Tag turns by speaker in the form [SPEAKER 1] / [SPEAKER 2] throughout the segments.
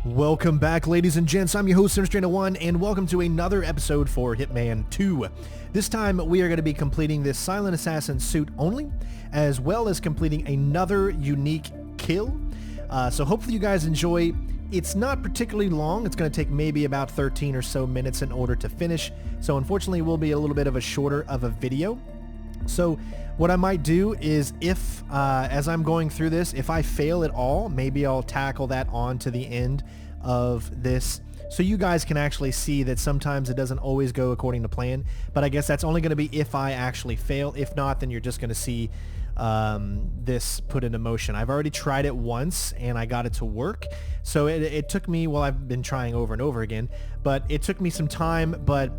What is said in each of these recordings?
[SPEAKER 1] Welcome back, ladies and gents. I'm your host, CenterStrain01, and welcome to another episode for Hitman 2. This time, we are going to be completing this Silent Assassin suit only, as well as completing another unique kill. So hopefully you guys enjoy. It's not particularly long. It's going to take maybe about 13 or so minutes in order to finish. So unfortunately, it will be a little bit of a shorter of a video. So what I might do is if, as I'm going through this, if I fail at all, maybe I'll tackle that on to the end of this so you guys can actually see that sometimes it doesn't always go according to plan. But I guess that's only going to be if I actually fail. If not, then you're just going to see this put into motion. I've already tried it once and I got it to work. So it took me, well, I've been trying over and over again, but it took me some time. But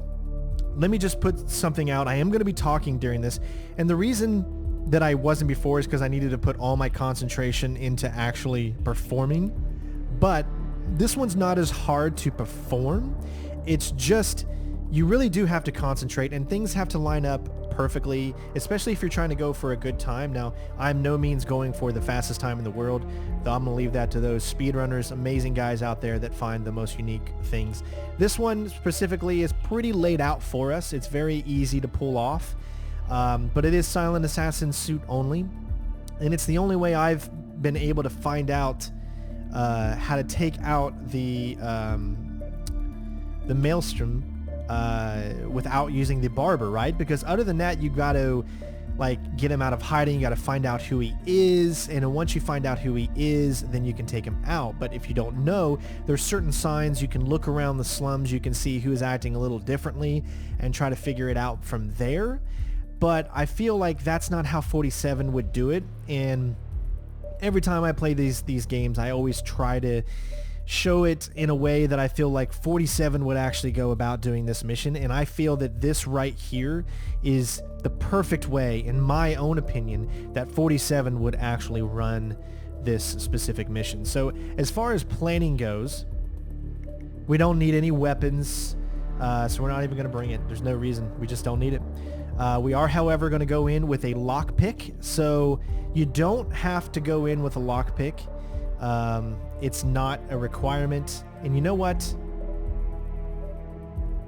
[SPEAKER 1] let me just put something out. I am going to be talking during this, and the reason that I wasn't before is because I needed to put all my concentration into actually performing. But this one's not as hard to perform. It's just you really do have to concentrate, and things have to line up perfectly, especially if you're trying to go for a good time. Now, I'm no means going for the fastest time in the world. I'm going to leave that to those speedrunners, amazing guys out there that find the most unique things. This one specifically is pretty laid out for us. It's very easy to pull off, but it is Silent Assassin suit only, and it's the only way I've been able to find out how to take out the Maelstrom without using the barber, right? Because other than that, you got to like get him out of hiding. You got to find out who he is, and then once you find out who he is, then you can take him out. But if you don't know, there's certain signs. You can look around the slums, you can see who's acting a little differently and try to figure it out from there. But I feel like that's not how 47 would do it, and every time I play these games, I always try to show it in a way that I feel like 47 would actually go about doing this mission. And I feel that this right here is the perfect way, in my own opinion, that 47 would actually run this specific mission. So as far as planning goes, we don't need any weapons, so we're not even going to bring it. There's no reason. We just don't need it. We are, however, going to go in with a lockpick. So you don't have to go in with a lockpick. It's not a requirement. And you know what?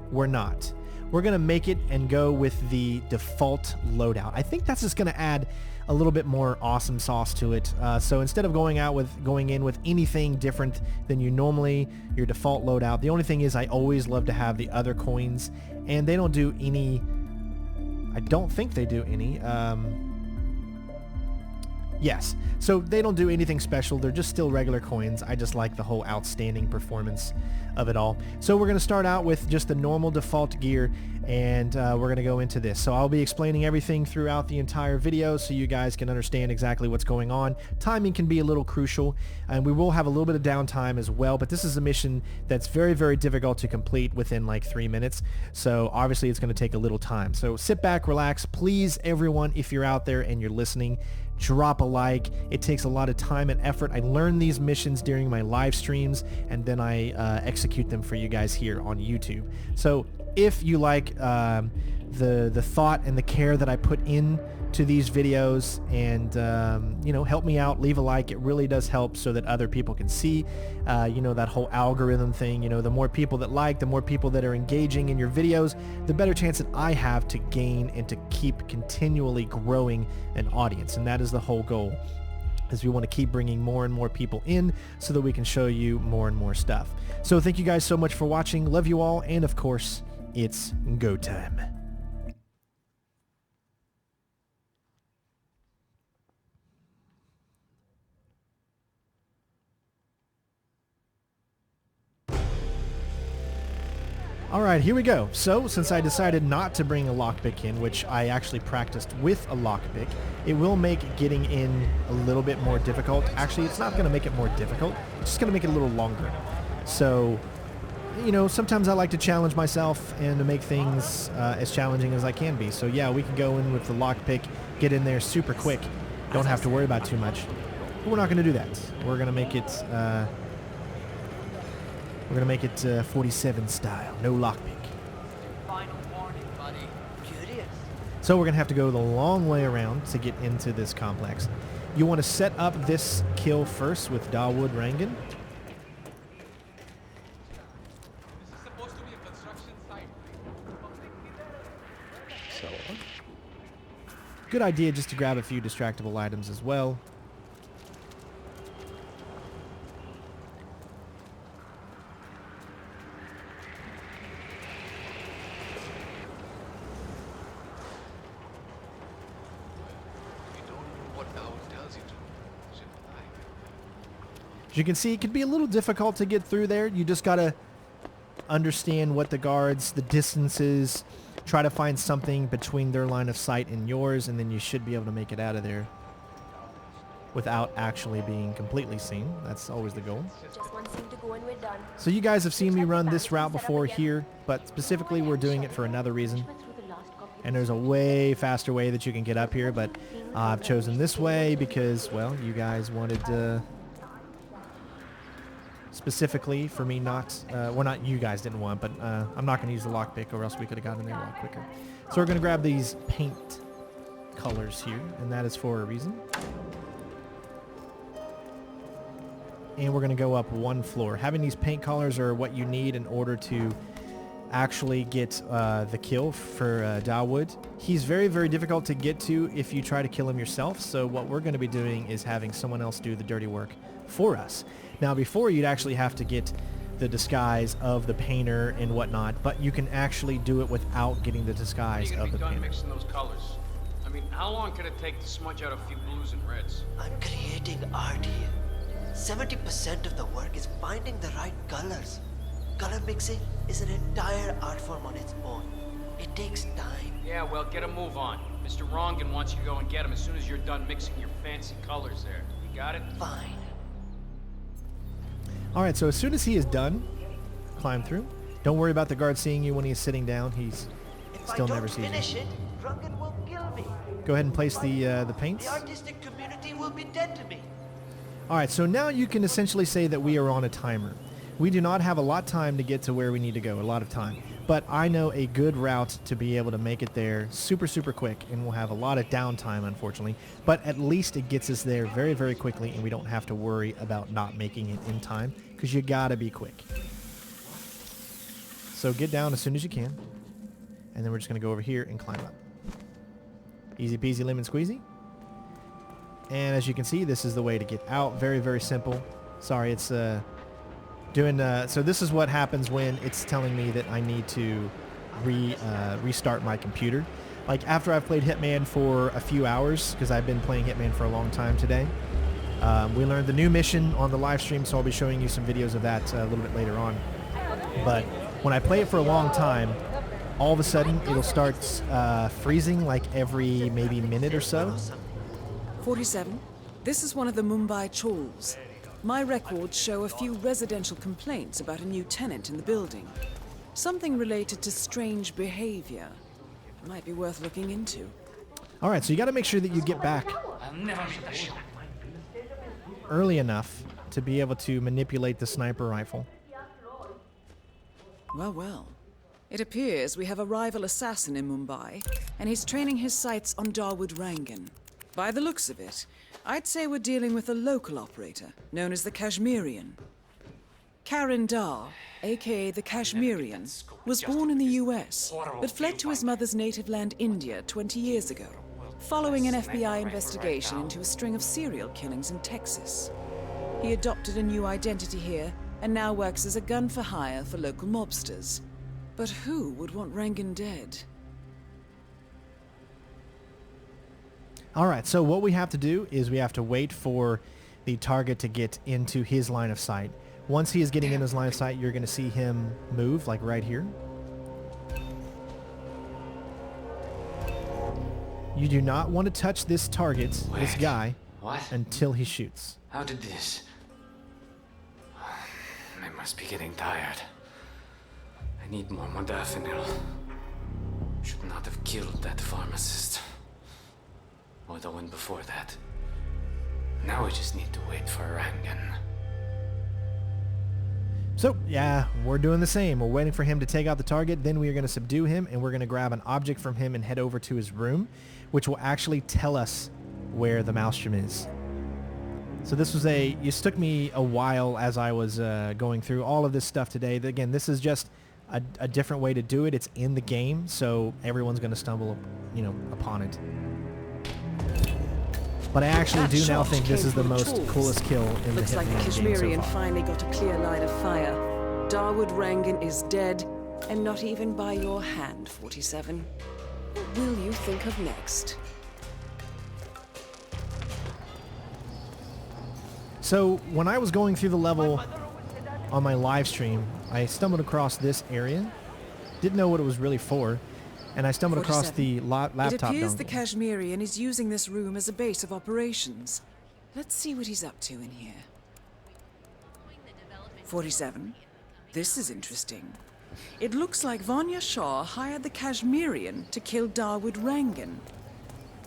[SPEAKER 1] We're not. We're going to make it and go with the default loadout. I think that's just going to add a little bit more awesome sauce to it. So instead of going in with anything different than your default loadout, the only thing is I always love to have the other coins, and they don't do any. I don't think they do any. Yes, so they don't do anything special. They're just still regular coins. I just like the whole outstanding performance of it all. So we're going to start out with just the normal default gear, and we're going to go into this. So I'll be explaining everything throughout the entire video so you guys can understand exactly what's going on. Timing can be a little crucial, and we will have a little bit of downtime as well, but this is a mission that's very, very difficult to complete within like 3 minutes. So obviously it's going to take a little time. So sit back, relax. Please, everyone, if you're out there and you're listening, drop a like. It takes a lot of time and effort. I learn these missions during my live streams, and then I execute them for you guys here on YouTube. So if you like the thought and the care that I put in to these videos, and help me out, leave a like. It really does help so that other people can see that whole algorithm thing. The more people that like, the more people that are engaging in your videos, the better chance that I have to gain and to keep continually growing an audience. And that is the whole goal, is we want to keep bringing more and more people in so that we can show you more and more stuff. So thank you guys so much for watching. Love you all, and of course, it's go time. Alright, here we go. So, since I decided not to bring a lockpick in, which I actually practiced with a lockpick, it will make getting in a little bit more difficult. Actually, it's not going to make it more difficult. It's just going to make it a little longer. So, sometimes I like to challenge myself and to make things as challenging as I can be. So yeah, we can go in with the lockpick, get in there super quick. Don't have to worry about too much. But we're not going to do that. We're going to make it... We're going to make it 47 style, no lockpick.
[SPEAKER 2] Final warning, buddy. Curious.
[SPEAKER 1] So we're going to have to go the long way around to get into this complex. You want to set up this kill first with Dawood Rangan. Good idea just to grab a few distractible items as well. As you can see, it can be a little difficult to get through there. You just gotta understand what the guards, the distances, try to find something between their line of sight and yours, and then you should be able to make it out of there without actually being completely seen. That's always the goal.
[SPEAKER 3] Just one scene to go and we're done.
[SPEAKER 1] So you guys have seen me run this route before here, but specifically we're doing it for another reason. And there's a way faster way that you can get up here, but I've chosen this way because, well, you guys wanted to... Specifically for me not, well, not you guys didn't want, but I'm not going to use the lockpick or else we could have gotten there a lot quicker. So we're going to grab these paint colors here, and that is for a reason. And we're going to go up one floor. Having these paint colors are what you need in order to actually get the kill for Dawood. He's very, very difficult to get to if you try to kill him yourself, so what we're going to be doing is having someone else do the dirty work for us. Now before, you'd actually have to get the disguise of the painter and whatnot, but you can actually do it without getting the disguise of the painter.
[SPEAKER 4] Mixing those colors? I mean, how long could it take to smudge out a few blues and reds?
[SPEAKER 5] I'm creating art here. 70% of the work is finding the right colors. Color mixing is an entire art form on its own. It takes time.
[SPEAKER 4] Yeah, well, get a move on. Mr. Rangan wants you to go and get him as soon as you're done mixing your fancy colors there. You got it?
[SPEAKER 5] Fine.
[SPEAKER 1] Alright, so as soon as he is done, climb through. Don't worry about the guard seeing you when he's sitting down. He's still never sees you.
[SPEAKER 5] If I don't finish it, Rangan will kill me.
[SPEAKER 1] Go ahead and place the paints.
[SPEAKER 5] The artistic community will be dead to me.
[SPEAKER 1] Alright, so now you can essentially say that we are on a timer. We do not have a lot of time to get to where we need to go, a lot of time. But I know a good route to be able to make it there super, super quick, and we'll have a lot of downtime, unfortunately. But at least it gets us there very, very quickly, and we don't have to worry about not making it in time, because you gotta be quick. So get down as soon as you can, and then we're just gonna go over here and climb up. Easy peasy lemon squeezy. And as you can see, this is the way to get out. Very, very simple. Sorry, it's so this is what happens when it's telling me that I need to restart my computer. Like after I've played Hitman for a few hours, because I've been playing Hitman for a long time today, we learned the new mission on the live stream, so I'll be showing you some videos of that a little bit later on. But when I play it for a long time, all of a sudden it'll start freezing like every maybe minute or so.
[SPEAKER 6] 47. This is one of the Mumbai chawls. My records show a few residential complaints about a new tenant in the building. Something related to strange behavior. Might be worth looking into.
[SPEAKER 1] Alright, so you gotta make sure that you get back early enough to be able to manipulate the sniper rifle.
[SPEAKER 6] Well, well. It appears we have a rival assassin in Mumbai, and he's training his sights on Dawood Rangan. By the looks of it, I'd say we're dealing with a local operator, known as the Kashmirian. Karan Dar, aka the Kashmirian, was born in the US, but fled to his mother's native land, India, 20 years ago, following an FBI investigation into a string of serial killings in Texas. He adopted a new identity here, and now works as a gun for hire for local mobsters. But who would want Rangan dead?
[SPEAKER 1] Alright, so what we have to do is we have to wait for the target to get into his line of sight. Once he is getting in his line of sight, you're going to see him move, like right here. You do not want to touch this target, this guy, until he shoots.
[SPEAKER 7] How did this? I must be getting tired. I need more modafinil. Should not have killed that pharmacist. Or the one before that. Now we just need to wait for Rangan.
[SPEAKER 1] So, yeah, we're doing the same. We're waiting for him to take out the target, then we are going to subdue him, and we're going to grab an object from him and head over to his room, which will actually tell us where the maelstrom is. So this was this took me a while as I was going through all of this stuff today. Again, this is just a different way to do it. It's in the game, so everyone's going to stumble, upon it. But I actually
[SPEAKER 6] That
[SPEAKER 1] do now
[SPEAKER 6] shot
[SPEAKER 1] think this
[SPEAKER 6] came
[SPEAKER 1] is the
[SPEAKER 6] from
[SPEAKER 1] most
[SPEAKER 6] tools.
[SPEAKER 1] coolest kill in
[SPEAKER 6] Looks
[SPEAKER 1] the
[SPEAKER 6] like the
[SPEAKER 1] Hitman game so
[SPEAKER 6] Kashmirian
[SPEAKER 1] far.
[SPEAKER 6] finally got a clear line of fire. Dawood Rangan is dead, and not even by your hand, 47. What will you think of next?
[SPEAKER 1] So when I was going through the level on my live stream, I stumbled across this area. Didn't know what it was really for, and I stumbled across
[SPEAKER 6] 47.
[SPEAKER 1] the laptop
[SPEAKER 6] It appears the
[SPEAKER 1] dongle.
[SPEAKER 6] Kashmirian is using this room as a base of operations. Let's see what he's up to in here. 47. This is interesting. It looks like Vanya Shah hired the Kashmirian to kill Dawood Rangan.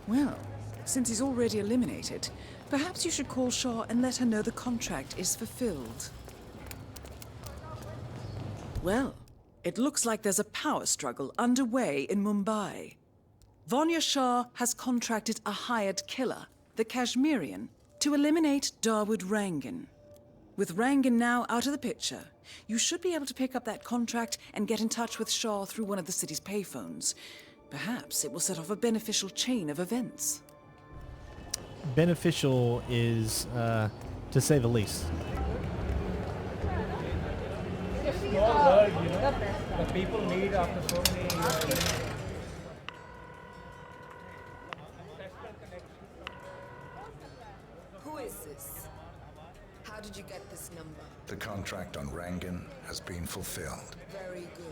[SPEAKER 6] Well, since he's already eliminated, perhaps you should call Shah and let her know the contract is fulfilled. Well, it looks like there's a power struggle underway in Mumbai. Vanya Shah has contracted a hired killer, the Kashmirian, to eliminate Dawood Rangan. With Rangan now out of the picture, you should be able to pick up that contract and get in touch with Shah through one of the city's payphones. Perhaps it will set off a beneficial chain of events.
[SPEAKER 1] Beneficial is, to say the least.
[SPEAKER 8] The people need after so many
[SPEAKER 9] Who is this? How did you get this number?
[SPEAKER 10] The contract on Rangan has been fulfilled.
[SPEAKER 9] Very good.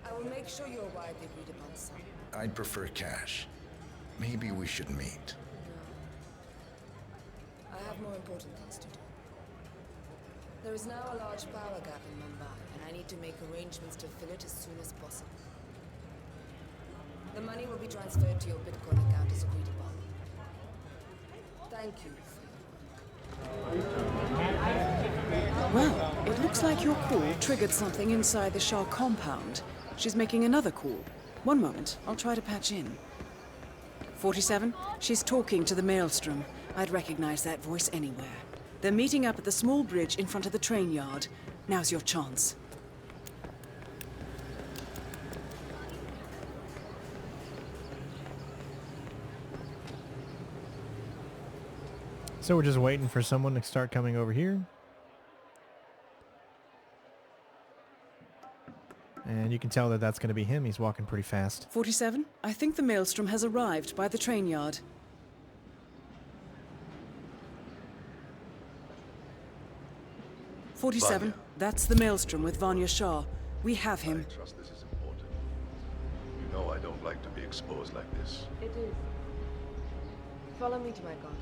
[SPEAKER 9] I will make sure you arrive the agreed upon sum.
[SPEAKER 10] I'd prefer cash. Maybe we should meet.
[SPEAKER 9] I have more important things to do. There is now a large power gap in Mumbai, and I need to make arrangements to fill it as soon as possible. The money will be transferred to your Bitcoin account as agreed upon. Thank you.
[SPEAKER 6] Well, it looks like your call triggered something inside the Shah compound. She's making another call. One moment, I'll try to patch in. 47, she's talking to the Maelstrom. I'd recognize that voice anywhere. They're meeting up at the small bridge in front of the train yard. Now's your chance.
[SPEAKER 1] So we're just waiting for someone to start coming over here. And you can tell that that's going to be him. He's walking pretty fast.
[SPEAKER 6] 47, I think the Maelstrom has arrived by the train yard. Vanya. That's the Maelstrom with Vanya Shah. We have him.
[SPEAKER 11] I trust this is important. You know I don't like to be exposed like this.
[SPEAKER 3] It is. Follow me to my garden.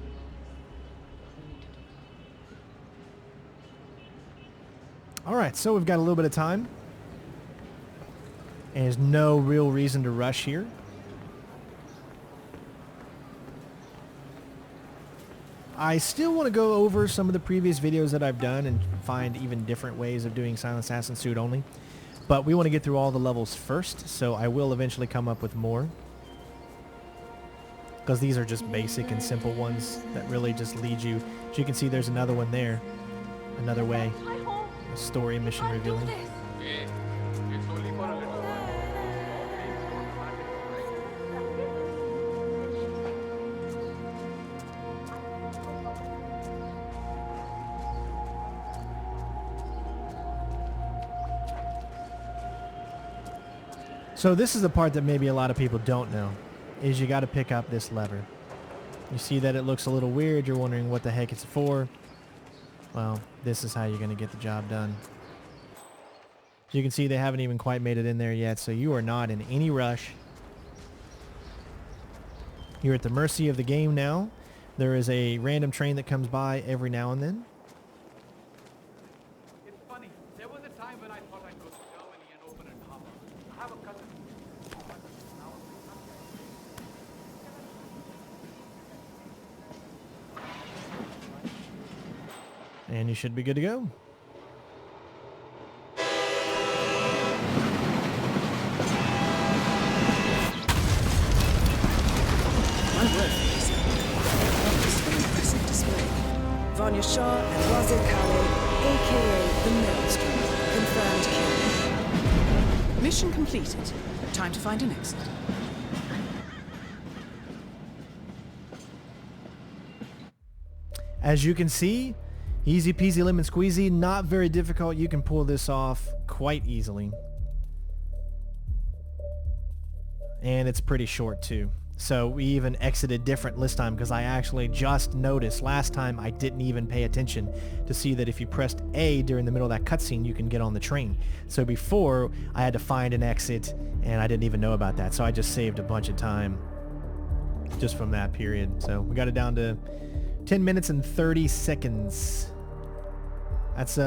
[SPEAKER 1] All right, so we've got a little bit of time. And there's no real reason to rush here. I still want to go over some of the previous videos that I've done and find even different ways of doing Silent Assassin Suit only. But we want to get through all the levels first, so I will eventually come up with more. Because these are just basic and simple ones that really just lead you. As you can see, there's another one there. Another way. A story mission revealing.
[SPEAKER 4] It's only for a little while.
[SPEAKER 1] So this is the part that maybe a lot of people don't know, is you got to pick up this lever. You see that it looks a little weird, you're wondering what the heck it's for. Well, this is how you're going to get the job done. As you can see, they haven't even quite made it in there yet, so you are not in any rush. You're at the mercy of the game now. There is a random train that comes by every now and then.
[SPEAKER 4] It's funny. There was a time when I thought I'd go to Germany and open a harbor. I have a cousin.
[SPEAKER 1] And you should be good to go.
[SPEAKER 6] My word, that was an impressive display. Vanya Shah and Wazir Kale, a.k.a. the Maelstrom, confirmed kill. Mission completed. Time to find an exit.
[SPEAKER 1] As you can see, easy peasy lemon squeezy, not very difficult. You can pull this off quite easily. And it's pretty short too. So we even exited different this time because I actually just noticed last time I didn't even pay attention to see that if you pressed A during the middle of that cutscene, you can get on the train. So before I had to find an exit and I didn't even know about that. So I just saved a bunch of time just from that period. So we got it down to 10 minutes and 30 seconds. That's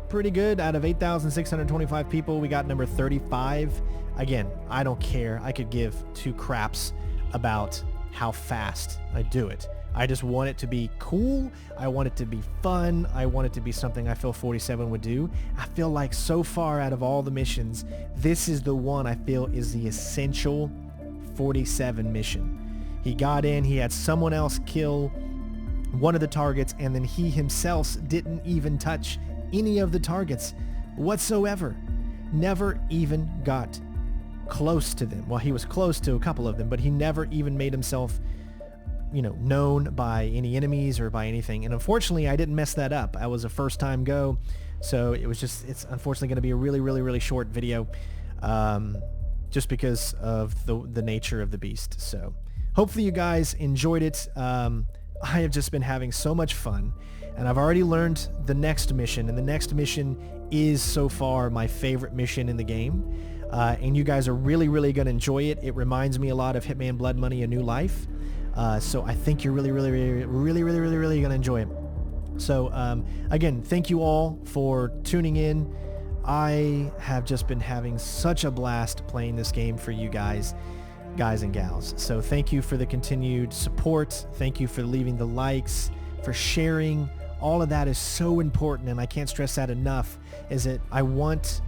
[SPEAKER 1] pretty good. Out of 8,625 people, we got number 35. Again, I don't care. I could give two craps about how fast I do it. I just want it to be cool. I want it to be fun. I want it to be something I feel 47 would do. I feel like so far out of all the missions, this is the one I feel is the essential 47 mission. He got in, he had someone else kill one of the targets, and then he himself didn't even touch any of the targets whatsoever. Never even got close to them. Well, he was close to a couple of them, but he never even made himself, known by any enemies or by anything. And unfortunately, I didn't mess that up. I was a first time go, so it's unfortunately going to be a really, really, really short video, just because of the nature of the beast. So hopefully you guys enjoyed it. I have just been having so much fun, and I've already learned the next mission, and the next mission is so far my favorite mission in the game. And you guys are really, really going to enjoy it. It reminds me a lot of Hitman Blood Money: A New Life. So I think you're really, really, really, really, really, really, really going to enjoy it. So again, thank you all for tuning in. I have just been having such a blast playing this game for you guys and gals. So thank you for the continued support. Thank you for leaving the likes, for sharing. All of that is so important, and I can't stress that enough, is that I want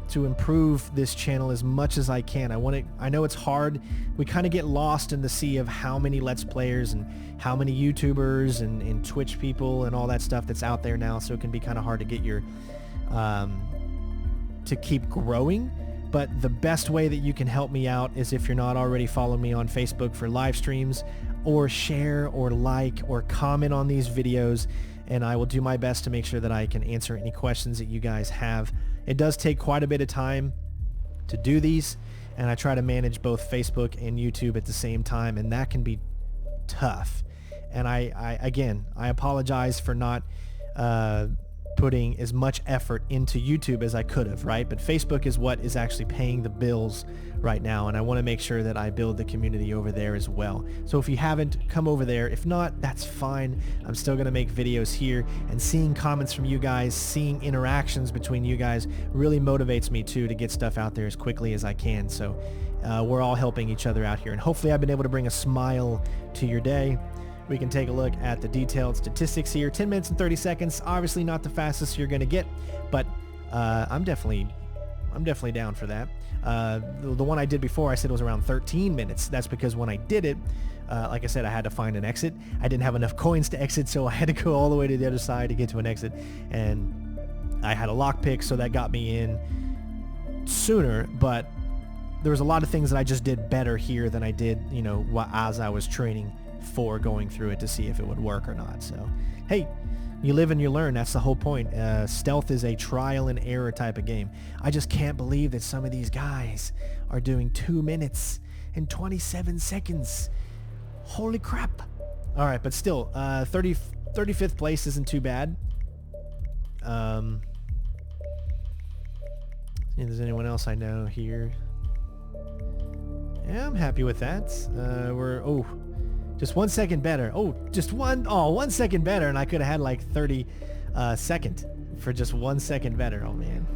[SPEAKER 1] to improve this channel as much as I can. I know it's hard. We kind of get lost in the sea of how many Let's Players and how many YouTubers and Twitch people and all that stuff that's out there now, so it can be kind of hard to get your to keep growing. But the best way that you can help me out is if you're not already following me on Facebook for live streams, or share or like or comment on these videos, and I will do my best to make sure that I can answer any questions that you guys have. It does take quite a bit of time to do these, and I try to manage both Facebook and YouTube at the same time, and that can be tough. And I apologize for not putting as much effort into YouTube as I could have, right? But Facebook is what is actually paying the bills right now, and I want to make sure that I build the community over there as well. So if you haven't, come over there. If not, that's fine. I'm still going to make videos here, and seeing comments from you guys, seeing interactions between you guys really motivates me too to get stuff out there as quickly as I can. So we're all helping each other out here, and hopefully I've been able to bring a smile to your day. We can take a look at the detailed statistics here. 10 minutes and 30 seconds. Obviously not the fastest you're going to get, but I'm definitely down for that. The one I did before, I said it was around 13 minutes. That's because when I did it, like I said, I had to find an exit. I didn't have enough coins to exit, so I had to go all the way to the other side to get to an exit. And I had a lockpick, so that got me in sooner, but there was a lot of things that I just did better here than I did, as I was training for going through it to see if it would work or not. So hey, you live and you learn. That's the whole point. Stealth is a trial and error type of game. I just can't believe that some of these guys are doing 2 minutes and 27 seconds. Holy crap. All right, but still 35th place isn't too bad. See if there's anyone else I know here. Yeah, I'm happy with that. Just 1 second better. Just 1 second better, and I could have had like 32nd for just 1 second better. Oh man.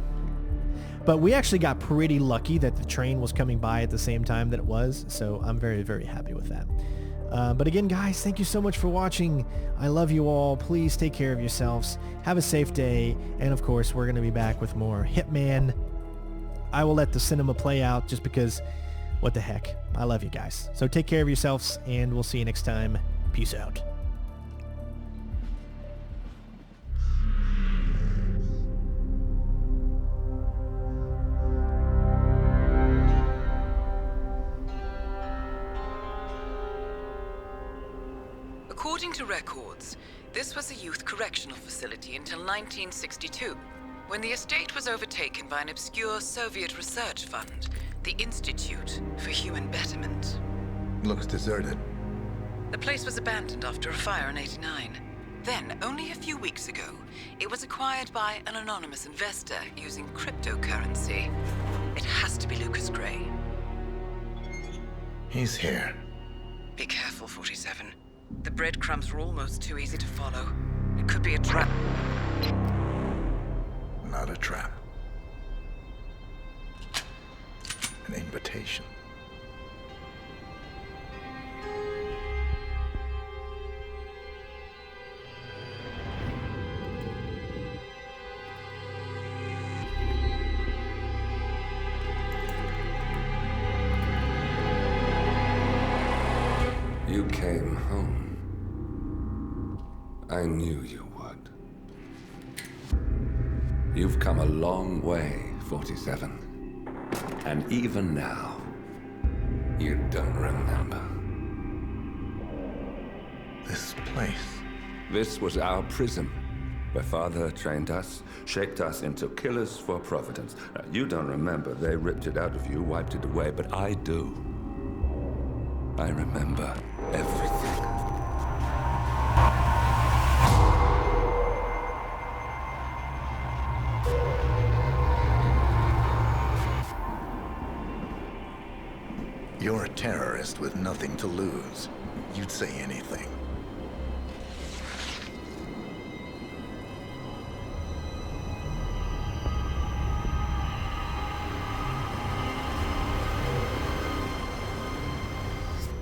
[SPEAKER 1] But we actually got pretty lucky that the train was coming by at the same time that it was, so I'm very, very happy with that. But again, guys, thank you so much for watching. I love you all. Please take care of yourselves. Have a safe day, and of course, we're going to be back with more Hitman. I will let the cinema play out just because, what the heck. I love you guys. So take care of yourselves, and we'll see you next time. Peace out.
[SPEAKER 6] According to records, this was a youth correctional facility until 1962, when the estate was overtaken by an obscure Soviet research fund, the Institute for Human Betterment.
[SPEAKER 10] Looks deserted.
[SPEAKER 6] The place was abandoned after a fire in '89. Then, only a few weeks ago, it was acquired by an anonymous investor using cryptocurrency. It has to be Lucas Gray.
[SPEAKER 10] He's here.
[SPEAKER 6] Be careful, 47. The breadcrumbs were almost too easy to follow. It could be a trap.
[SPEAKER 10] Not a trap. An invitation.
[SPEAKER 12] You came home. I knew you would. You've come a long way, 47. And even now, you don't remember.
[SPEAKER 10] This place.
[SPEAKER 12] This was our prison, where Father trained us, shaped us into killers for Providence. Now, you don't remember. They ripped it out of you, wiped it away, but I do. I remember everything.
[SPEAKER 10] You're a terrorist with nothing to lose. You'd say anything.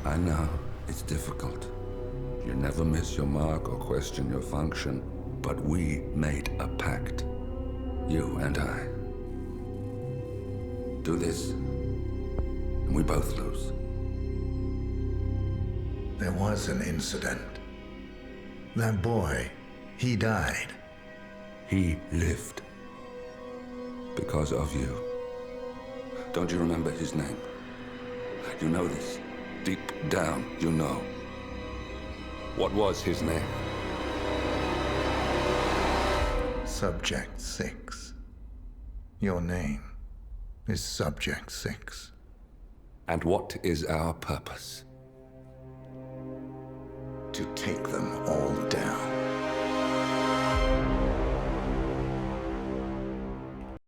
[SPEAKER 12] I know, it's difficult. You never miss your mark or question your function, but we made a pact. You and I. Do this, and we both lose.
[SPEAKER 10] There was an incident. That boy, he died.
[SPEAKER 12] He lived. Because of you. Don't you remember his name? You know this. Deep down, you know. What was his name?
[SPEAKER 10] Subject 6. Your name is Subject 6.
[SPEAKER 12] And what is our purpose?
[SPEAKER 10] To take them all down.